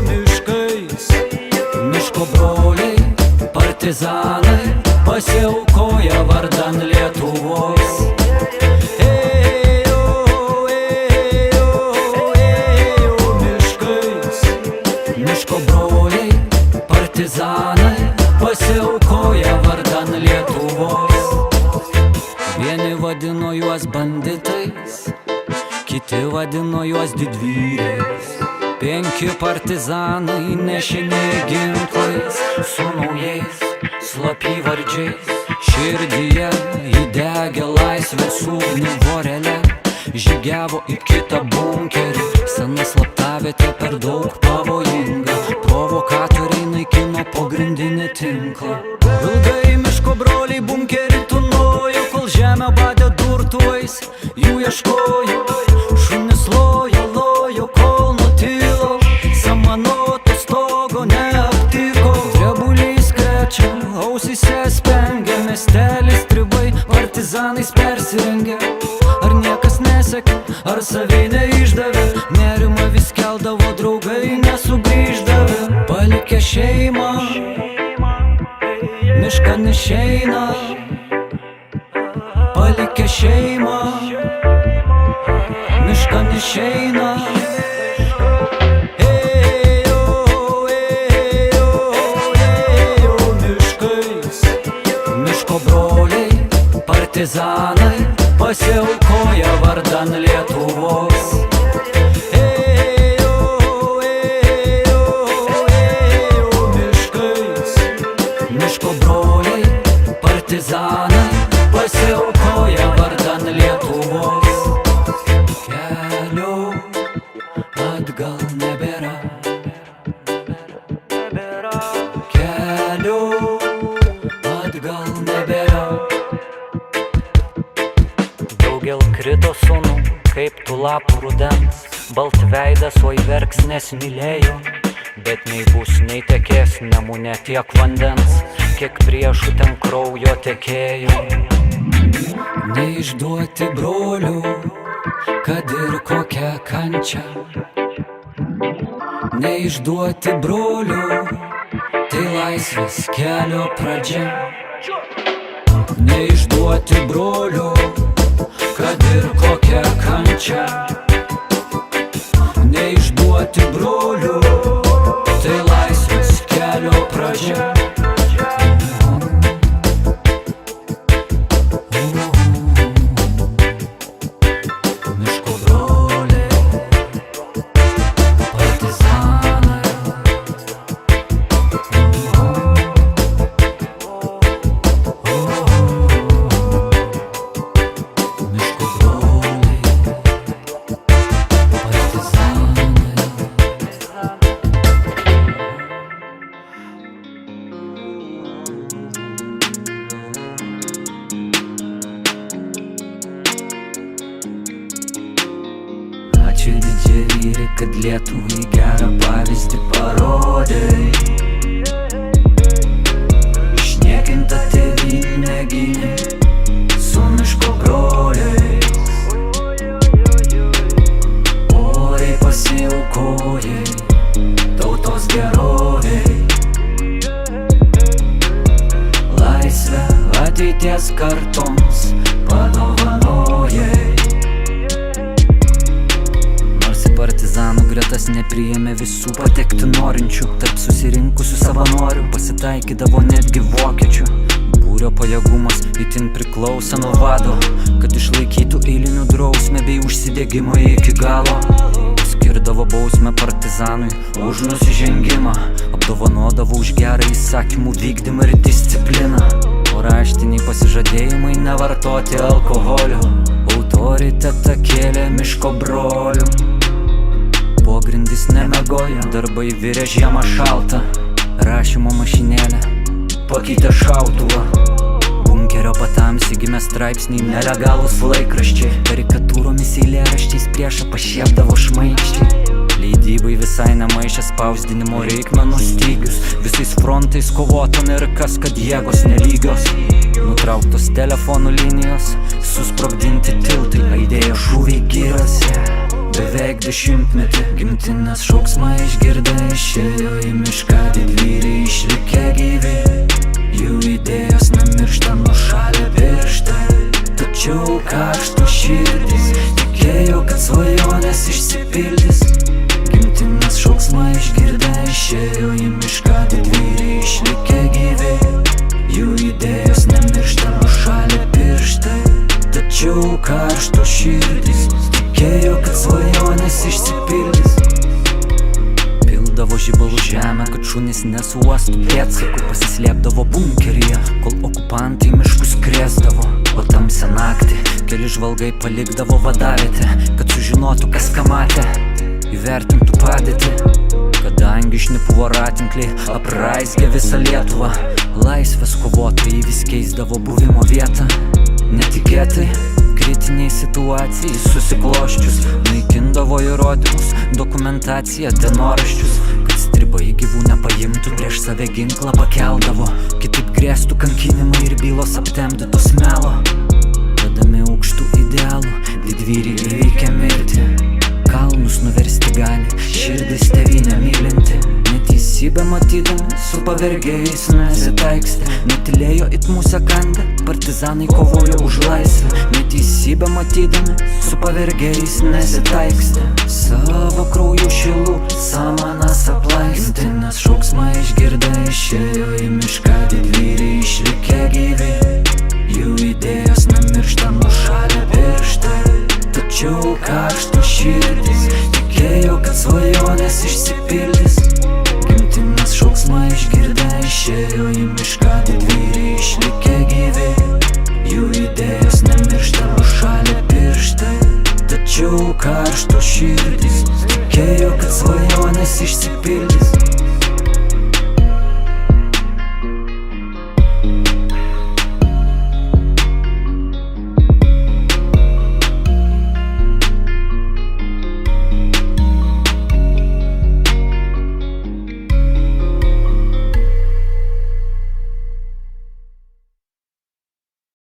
Miškais, miško broliai, partizanai pasiaukoja vardan Lietuvos. Miškais, miško broliai, partizanai pasiaukoja vardan Lietuvos. Vieni vadino juos banditais, kiti vadino juos didvyriais. 5 partizanai nešiniai ginklais, su naujais slapyvardžiais. Širdyje įdegė laisvės ugnį vorelę, žygiavo į kitą bunkerį. Sena slaptavietė per daug pavojinga, provokatoriai naikino pagrindinį tinklą. Ilgai miško broliai bunkerį tūnojo, kol žemę badė durtuvais, jų ieškojo. Šunis lojo, lojo, kol nutilo, samanoto stogo neaptiko. Drebulys krečia, ausyse spengia, miestelis stribai, partizanais persirengė. Ar niekas nesekė, ar saviai neišdavė, nerimą vis keldavo draugai nesugrįždavę. Palikę šeimą, miškan išeina. Palikę šeimą, miškan išeina. Miškais, miško broliai, partizanai pasiaukoja vardan Lietuvos. Miškais, miško broliai, partizanai pasiaukoja vardan Lietuvos. Kelio atgal nebėra, kelio atgal nebėra. Daugel krito sūnų, kaip tų lapų rudens, baltveidas, oi verks nesimylėjo. Bet nei bus, nei tekės nemune tiek vandens, kiek priešų ten kraujo tekėjo. Neišduoti brolių, kad ir kokią kančią. Neišduoti brolių, tai laisvės kelio pradžia. Neišduoti brolių, kad ir kokią kančią. Neišduoti brolių, tai laisvės kelio pradžia. Miško broliai, partizanai. Miško broliai, partizanai. Ačiū didžiai, kad Lietuvai gerą pavyzdį parodai. Išniekinta tėvynė gynė su miško broliais. Oriai pasiaukojai tautos geroviai. Laisvę ateities kartoms padovanojai. Partizanų gretas nepriėmė visų patekti norinčių. Tarp susirinkusių savanorių pasitaikydavo netgi vokiečių. Būrio pajėgumas itin priklausė nuo vado, kad išlaikytų eilinių drausmę bei užsidegimą iki galo. Skirdavo bausmę partizanui už nusižengimą, apdovanodavo už gerą įsakymų vykdymą ir discipliną. O raštiniai pasižadėjimai nevartoti alkoholio autoritetą kėlė miško brolių. Pogrindis nemegojo, darbai virė žiemą šaltą. Rašymo mašinėlė pakeitė šautuvą. Bunkerio patamsi gimė straipsniai, nelegalūs laikraščiai. Karikatūromis eilėraščiais priešą pašiepdavo šmaikščiai. Leidybai visai nemaišė spausdinimo reikmenų stygius. Visais frontais kovota nerikas, kad jėgos nelygios. Nutrauktos telefonų linijos, susprogdinti tiltai, aidėjo šūviai giriose. Beveik 10 metį gimtinės šauksmą išgirdę išėjo į mišką didvyriai išlikę gyvi. Jų idėjos nemiršta, nušalę pirštai. Tačiau karšto širdis tikėjo, kad svajonės išsipildys. Gimtinės šauksmą išgirdę išėjo į mišką didvyriai išlikę gyvi. Jų idėjos nemiršta, nušalę pirštai. Tačiau karšto širdis tikėjo, kad svajonės išsipildys. Pildavo žibalų žemę, kad šunys nesuuostų pėdsakų. Pasislėpdavo bunkeryje, kol okupantai miškus krėsdavo. O tamsią naktį keli žvalgai palikdavo vadavietę, kad sužinotų, kas ką matė, įvertintų padėtį. Kadangi šnipų voratinkliai apraizgė visą Lietuvą, laisvės kovotojai vis keisdavo buvimo vietą. Netikėtai kritiniai situacijai susikloščius naikindavo įrodymus, dokumentaciją, dienoraščius. Kad stribai gyvų nepaimtų, prieš save ginklą pakeldavo. Kitaip grėstų kankinimai ir bylos aptemdytos melo. Vedami aukštų idealų, didvyriai įveikia mirtį. Kalnus nuversti gali, širdis tėvynę mylinti. Neteisybę matydami, su pavergėjais nesitaikstė. Netilėjo it musę kandę, partizanai kovojo už laisvę. Neteisybę matydami, su pavergėjais nesitaikstė. Savo krauju šilų samanas aplaistė. Nes šauksmą išgirdę išėjo į mišką didvyriai išlikę gyvi. Jų idėjos nemiršta, nušalę pirštai. Tačiau karšto širdis tikėjo, kad svajonės išsipildys. Gimtinės šauksmą išgirdę išėjo į mišką didvyriai išlikę gyvi. Jų idėjos nemiršta, nušalę pirštai. Tačiau karšto širdis tikėjo, kad svajonės išsipildys.